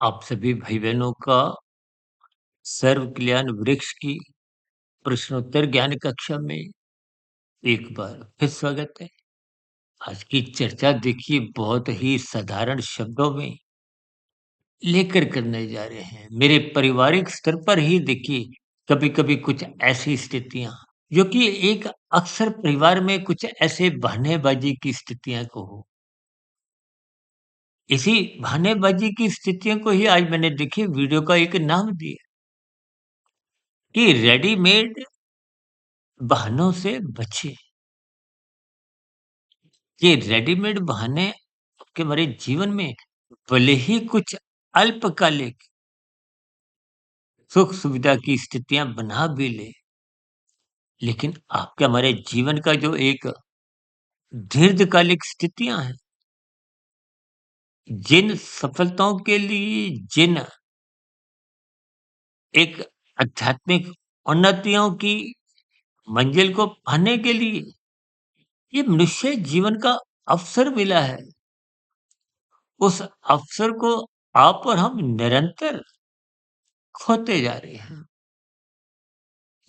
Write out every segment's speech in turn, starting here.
आप सभी भाई-बहनों का सर्व कल्याण वृक्ष की प्रश्नोत्तर ज्ञान कक्षा में एक बार फिर स्वागत है। आज की चर्चा देखिए बहुत ही साधारण शब्दों में लेकर करने जा रहे हैं। मेरे पारिवारिक स्तर पर ही देखिए कभी-कभी कुछ ऐसी स्थितियाँ जो कि एक अक्सर परिवार में कुछ ऐसे बहानेबाज़ी की स्थितियाँ को हो। इसी बहानेबाज़ी की स्थितियों को ही आज मैंने देखिए वीडियो का एक नाम दिया कि रेडीमेड बहानों से बचें। ये रेडीमेड बहाने आपके हमारे जीवन में भले ही कुछ अल्पकालिक सुख सुविधा की स्थितियां बना भी ले, लेकिन आपके हमारे जीवन का जो एक दीर्घकालिक स्थितियां हैं, जिन सफलताओं के लिए, जिन एक आध्यात्मिक उन्नतियों की मंजिल को पाने के लिए ये मनुष्य जीवन का अवसर मिला है, उस अवसर को आप और हम निरंतर खोते जा रहे हैं।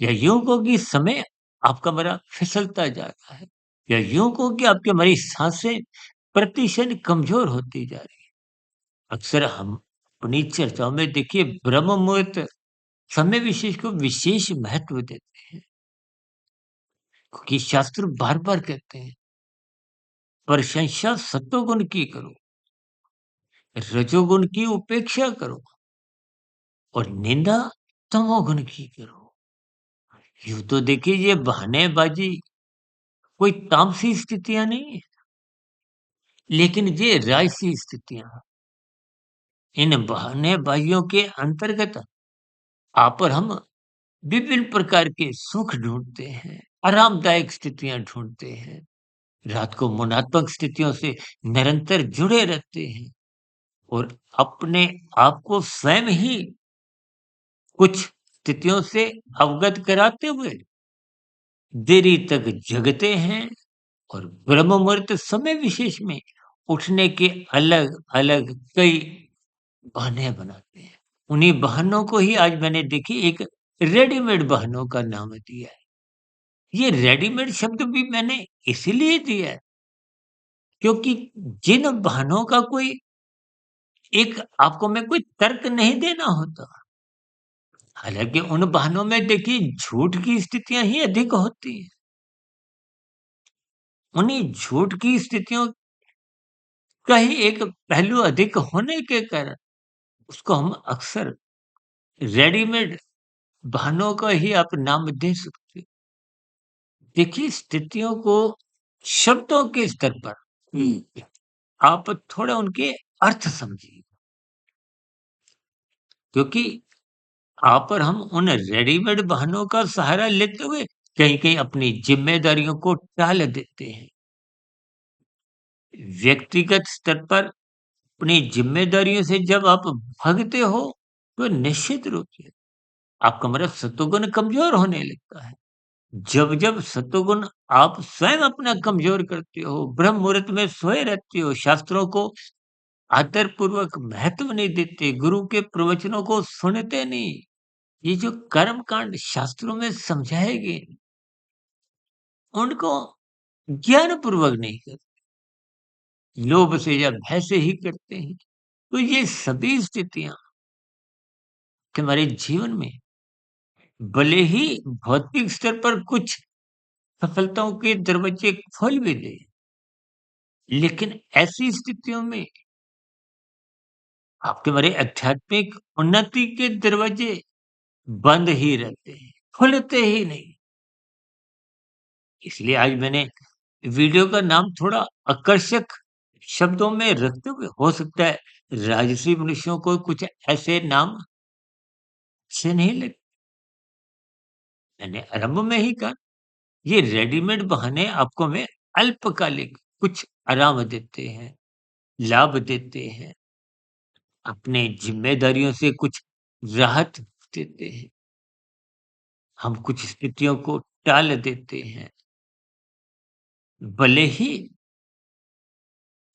या यूं कहो कि समय आपका बड़ा फिसलता जा रहा है, या यूं कहो कि आपकी हमारी सांसें प्रतिक्षण कमजोर होती जा रही है। अक्सर हम अपनी चर्चाओं में देखिए ब्रह्म मुहूर्त समय विशेष को विशेष महत्व देते हैं, क्योंकि शास्त्र बार बार कहते हैं प्रशंसा सत्वगुण की करो, रजोगुण की उपेक्षा करो और निंदा तमोगुण की करो। यूं तो देखिए ये बहानेबाजी कोई तामसी स्थितियां नहीं है, लेकिन ये राजसी स्थितियां हैं। इन बहानेबाजियों के अंतर्गत आप और हम विभिन्न प्रकार के सुख ढूंढते हैं, आरामदायक स्थितियां ढूंढते हैं, रात को मनात्मक स्थितियों से निरंतर जुड़े रहते हैं और अपने आप को स्वयं ही कुछ स्थितियों से अवगत कराते हुए देरी तक जगते हैं और ब्रह्म मुहूर्त समय विशेष में उठने के अलग अलग कई बहाने बनाते हैं। उन्हीं बहानों को ही आज मैंने देखी एक रेडीमेड बहानों का नाम दिया है। ये रेडीमेड शब्द भी मैंने इसीलिए दिया है क्योंकि जिन बहानों का कोई एक आपको मैं कोई तर्क नहीं देना होता। हालाँकि उन बहानों में देखिए झूठ की स्थितियाँ ही अधिक होती हैं। उन्हीं झूठ की स्थितियों का ही एक पहलू अधिक होने के कारण उसको हम अक्सर रेडीमेड बहानों का ही आप नाम दे सकते हैं। देखिए स्थितियों को शब्दों के स्तर पर आप थोड़ा उनके अर्थ समझिए, क्योंकि आप और हम उन रेडीमेड बहानों का सहारा लेते हुए कहीं-कहीं अपनी ज़िम्मेदारियों को टाल देते हैं। व्यक्तिगत स्तर पर अपनी ज़िम्मेदारियों से जब आप भागते हो, तो निश्चित रूप से आपका मतलब सत्वगुण कमज़ोर होने लगता है। जब-जब सत्वगुण आप स्वयं अपना कमज़ोर करते हो, ब्रह्म मुहूर्त में सोए रहते हो, शास्त्रों को आदरपूर्वक महत्व नहीं देते, गुरु के प्रवचनों को सुनते नहीं। ये जो कर्म कांड शास्त्रों में समझाए गए, उनको ज्ञानपूर्वक नहीं करते, लोभ से या भय से ही करते हैं। तो ये सभी स्थितियाँ हमारे जीवन में भले ही भौतिक स्तर पर कुछ सफलताओं के दरवाजे खोल भी दें, लेकिन ऐसी स्थितियों में आपके हमारे आध्यात्मिक उन्नति के दरवाजे बंद ही रहते हैं, खुलते ही नहीं। इसलिए आज मैंने वीडियो का नाम थोड़ा आकर्षक शब्दों में रखते हुए हो सकता है राजसी मनुष्यों को कुछ ऐसे नाम अच्छे नहीं लगे। मैंने आरंभ में ही कहा ये रेडीमेड बहाने आपको में अल्पकालिक कुछ आराम देते हैं, लाभ देते हैं, अपने जिम्मेदारियों से कुछ राहत देते हैं। हम कुछ स्थितियों को टाल देते हैं। भले ही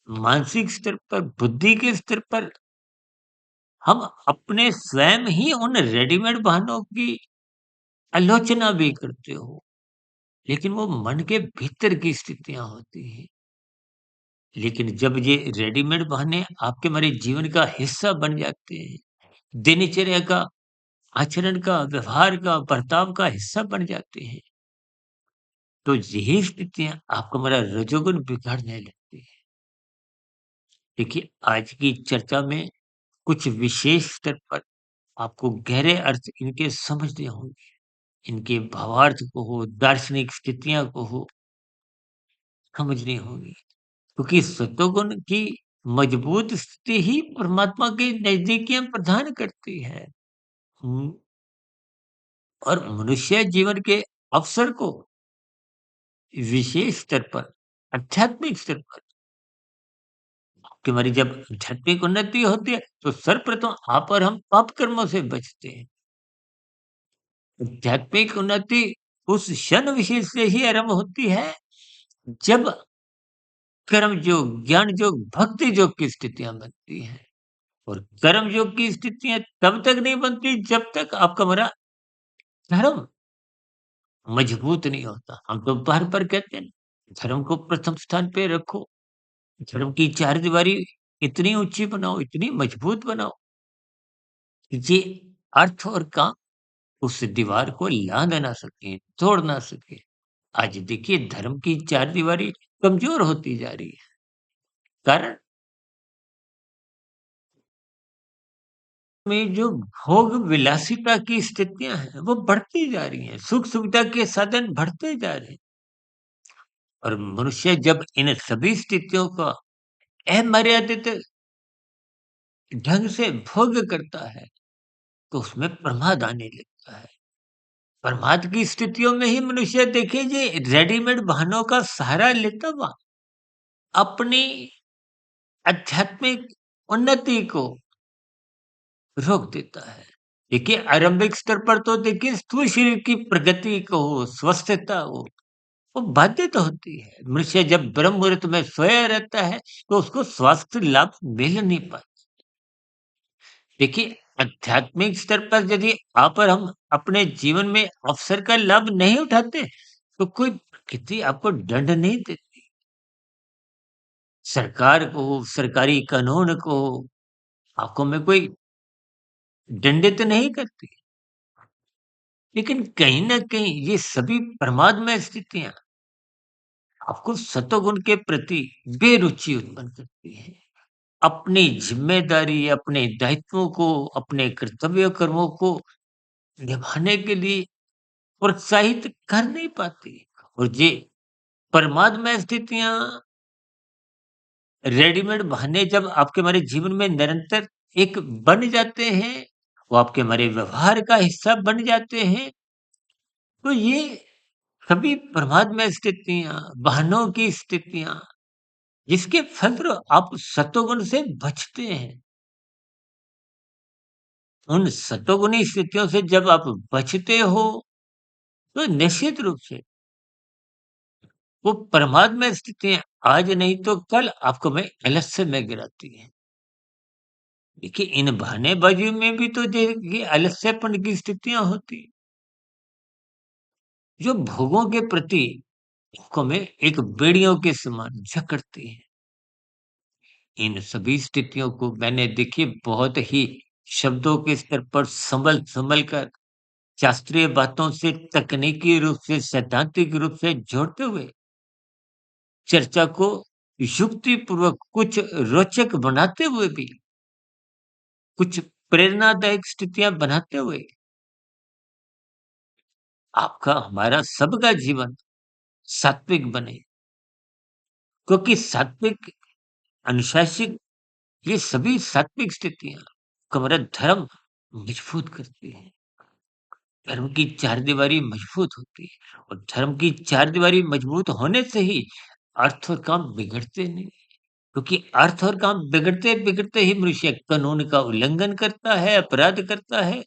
मानसिक स्तर पर, बुद्धि के स्तर पर हम अपने स्वयं ही उन रेडीमेड बहानों की आलोचना भी करते हो, लेकिन वो मन के भीतर की स्थितियाँ होती हैं। लेकिन जब ये रेडीमेड बहाने आपके हमारे जीवन का हिस्सा बन जाते हैं, दिनचर्या का, आचरण का, व्यवहार का, बर्ताव का हिस्सा बन जाते हैं, तो यही स्थितियाँ आपका हमारा रजोगुण बिगाड़ने लगती है। देखिए, आज की चर्चा में कुछ विशेष स्तर पर आपको गहरे अर्थ इनके समझने होंगे। इनके भावार्थ को हो, दार्शनिक स्थितियाँ को हो, समझनी होगी। क्योंकि सत्वगुण की मजबूत स्थिति ही परमात्मा के नज़दीकियाँ प्रदान करती है। हुँ, और मनुष्य जीवन के अवसर को विशेष स्तर पर, आध्यात्मिक स्तर पर कि हमारी जब आध्यात्मिक उन्नति होती है, तो सर्वप्रथम आप और हम पाप कर्मों से बचते हैं। आध्यात्मिक उन्नति उस क्षण विशेष से ही आरंभ होती है, जब कर्म योग, ज्ञान योग, भक्ति योग की स्थितियाँ बनती हैं। और कर्म योग की स्थितियाँ तब तक नहीं बनती जब तक आपका हमारा धर्म मजबूत नहीं होता। हम तो बार-बार कहते हैं ना, धर्म को प्रथम स्थान पे रखो, धर्म की चारदीवारी इतनी ऊँची बनाओ, इतनी मजबूत बनाओ कि ये अर्थ और काम उस दीवार को लाँघ ना सके, तोड़ ना सके। आज देखिए धर्म की चारदीवारी कमज़ोर होती जा रही है। कारण में जो भोग विलासिता की स्थितियाँ हैं, वो बढ़ती जा रही हैं। सुख-सुविधा के साधन बढ़ते जा रहे हैं और मनुष्य जब इन सभी स्थितियों का अमर्यादित ढंग से भोग करता है, तो उसमें प्रमाद आने लगता है। प्रमाद की स्थितियों में ही मनुष्य देखिए ये रेडीमेड वाहनों का सहारा लेता हुआ अपनी आध्यात्मिक उन्नति को रोक देता है। देखिए आरंभिक स्तर पर तो देखिए स्थूल शरीर की प्रगति को हो, स्वस्थता हो, वो बाध्य तो होती है। मनुष्य जब ब्रह्म मुहूर्त में सोया रहता है, तो उसको स्वास्थ्य लाभ मिल नहीं पाता। देखिए, आध्यात्मिक स्तर पर यदि आप और हम अपने जीवन में अवसर का लाभ नहीं उठाते, तो कोई प्रकृति आपको दंड नहीं देती। सरकार को, सरकारी कानून को आपको में कोई दंडित नहीं करती। लेकिन कहीं न कहीं ये सभी प्रमादमय स्थितियाँ आपको सतोगुण के प्रति बेरुचि उत्पन्न करती हैं। अपनी ज़िम्मेदारी, अपने दायित्वों को, अपने कर्तव्य कर्मों को निभाने के लिए प्रोत्साहित कर नहीं पाती। और ये प्रमादमय स्थितियाँ, रेडीमेड बहाने जब आपके हमारे जीवन में निरंतर एक बन जाते हैं, वो आपके हमारे व्यवहार का हिस्सा बन जाते हैं, तो ये सभी प्रमादमय स्थितियाँ, बहानों की स्थितियाँ, जिसके फलस्वरूप आप सतोगुण से बचते हैं। उन सतोगुणी स्थितियों से जब आप बचते हो, तो निश्चित रूप से वो प्रमाद में स्थितियाँ आज नहीं तो कल आपको में आलस्य में गिराती हैं। देखिए इन बहानेबाज़ियों में भी तो देखिए आलस्यपन की स्थितियाँ होती हैं, जो भोगों के प्रति आपको में एक बेड़ियों के समान जकड़ती हैं। इन सभी स्थितियों को मैंने देखिए बहुत ही शब्दों के स्तर पर संभल-संभल कर शास्त्रीय बातों से तकनीकी रूप से, सैद्धांतिक रूप से जोड़ते हुए चर्चा को युक्तिपूर्वक कुछ रोचक बनाते हुए भी, कुछ प्रेरणादायक स्थितियाँ बनाते हुए आपका हमारा सबका जीवन सात्विक बने। क्योंकि सात्विक, अनुशासित ये सभी सात्विक स्थितियाँ का हमारा धर्म मजबूत करती हैं। धर्म की चारदीवारी मजबूत होती है और धर्म की चारदीवारी मजबूत होने से ही अर्थ और काम बिगड़ते नहीं। क्योंकि अर्थ और काम बिगड़ते-बिगड़ते ही मनुष्य कानून का उल्लंघन करता है, अपराध करता है,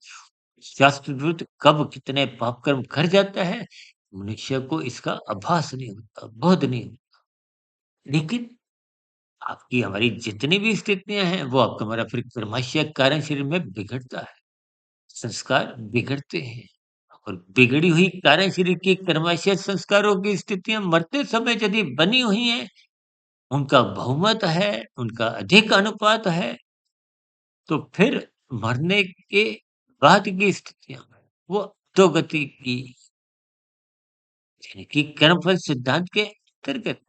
शास्त्र विरुद्ध कब कितने पाप कर्म कर जाता है, मनुष्य को इसका आभास नहीं होता, बोध नहीं होता। लेकिन आपकी हमारी जितनी भी स्थितियाँ हैं, वो आपका हमारा फिर क्रमशः कारण शरीर में बिगड़ता है, संस्कार बिगड़ते हैं और बिगड़ी हुई कारण शरीर की क्रमशः संस्कारों की स्थितियाँ मरते समय यदि बनी हुई हैं, उनका बहुमत है, उनका अधिक अनुपात है, तो फिर मरने के बाद की स्थितियाँ, वो अधोगति की यानी कि कर्मफल सिद्धांत के अंतर्गत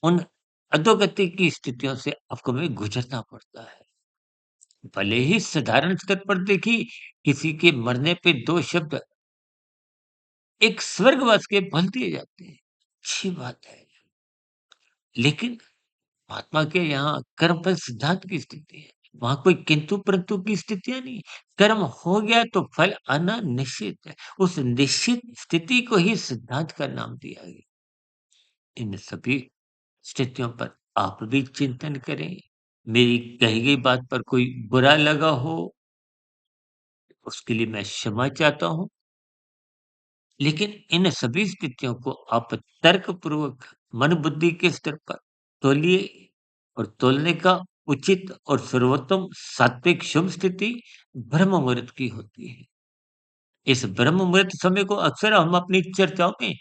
उन अधोगति की स्थितियों से आपको हमें गुजरना पड़ता है। भले ही साधारण स्तर पर देखिए किसी के मरने पे 2 शब्द एक स्वर्गवास के बल दिए जाते हैं, अच्छी बात है। लेकिन महात्मा के यहाँ कर्मफल सिद्धांत की स्थिति है। वहाँ कोई किंतु-परंतु की स्थितियाँ नहीं। कर्म हो गया तो फल आना निश्चित है। उस निश्चित स्थिति को ही सिद्धांत का नाम दिया गया। इन सभी स्थितियों पर आप भी चिंतन करें। मेरी कही गई बात पर कोई बुरा लगा हो, उसके लिए मैं क्षमा चाहता हूँ। लेकिन इन सभी स्थितियों को आप तर्कपूर्वक मन बुद्धि के स्तर पर तौलिए और तौलने का उचित और सर्वोत्तम सात्विक शुभ स्थिति ब्रह्म मुहूर्त की होती है। इस ब्रह्म मुहूर्त समय को अक्सर हम अपनी चर्चाओं में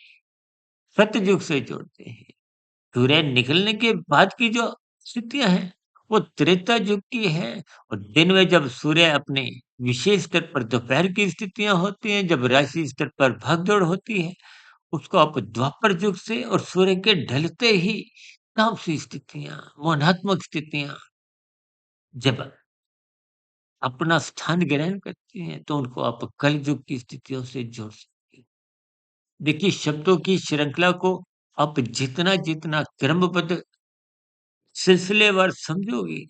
सतयुग से जोड़ते हैं। सूर्य निकलने के बाद की जो स्थितियाँ हैं, वो त्रेता युग की है और दिन में जब सूर्य अपने विशेष स्तर पर दोपहर की स्थितियाँ होती हैं, जब राशि स्तर पर भागदौड़ होती है, उसको आप द्वापर युग से और सूर्य के ढलते ही तामसी स्थितियाँ, मोहात्मक स्थितियाँ जब अपना स्थान ग्रहण करती हैं, तो उनको आप कलयुग की स्थितियों से जोड़ सकते हैं। देखिए, शब्दों की श्रृंखला को आप जितना-जितना क्रमबद्ध सिलसिलेवार समझोगे,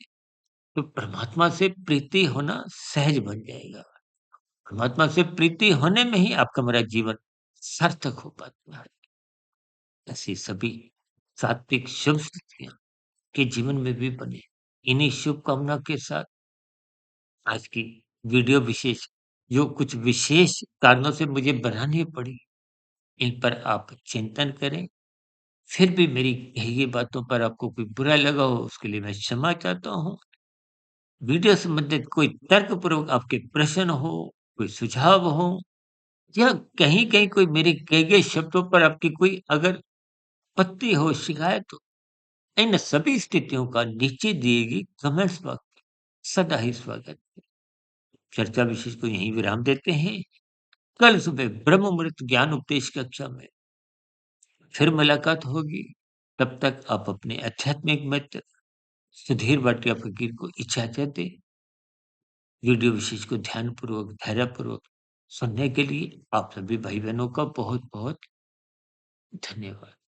तो परमात्मा से प्रीति होना सहज बन जाएगा। परमात्मा से प्रीति होने में ही आपका मेरा जीवन सार्थक हो पाता है। ऐसी सभी सात्विक शुभ स्थितियाँ के जीवन में भी बने। इन्हीं शुभकामना के साथ आज की वीडियो विशेष जो कुछ विशेष कारणों से मुझे बनानी पड़ी, इन पर आप चिंतन करें। फिर भी मेरी कही गई बातों पर आपको कोई बुरा लगा हो, उसके लिए मैं क्षमा चाहता हूँ। वीडियो संबंधित कोई तर्कपूर्वक आपके प्रश्न हो, कोई सुझाव हो या कहीं-कहीं कोई मेरे कहे गए शब्दों पर आपकी कोई अगर आपत्ति हो, शिकायत हो, इन सभी स्थितियों का नीचे दिए गई कमेंट्स बॉक्स सदा ही स्वागत है। चर्चा विशेष को यहीं विराम देते हैं। कल सुबह ब्रह्म मुहूर्त ज्ञान उपदेश कक्षा में फिर मुलाकात होगी। तब तक आप अपने आध्यात्मिक मित्र सुधीर भाटिया फकीर को इजाज़त दें। वीडियो विशेष को ध्यानपूर्वक, धैर्यपूर्वक सुनने के लिए आप सभी भाई-बहनों का बहुत-बहुत धन्यवाद।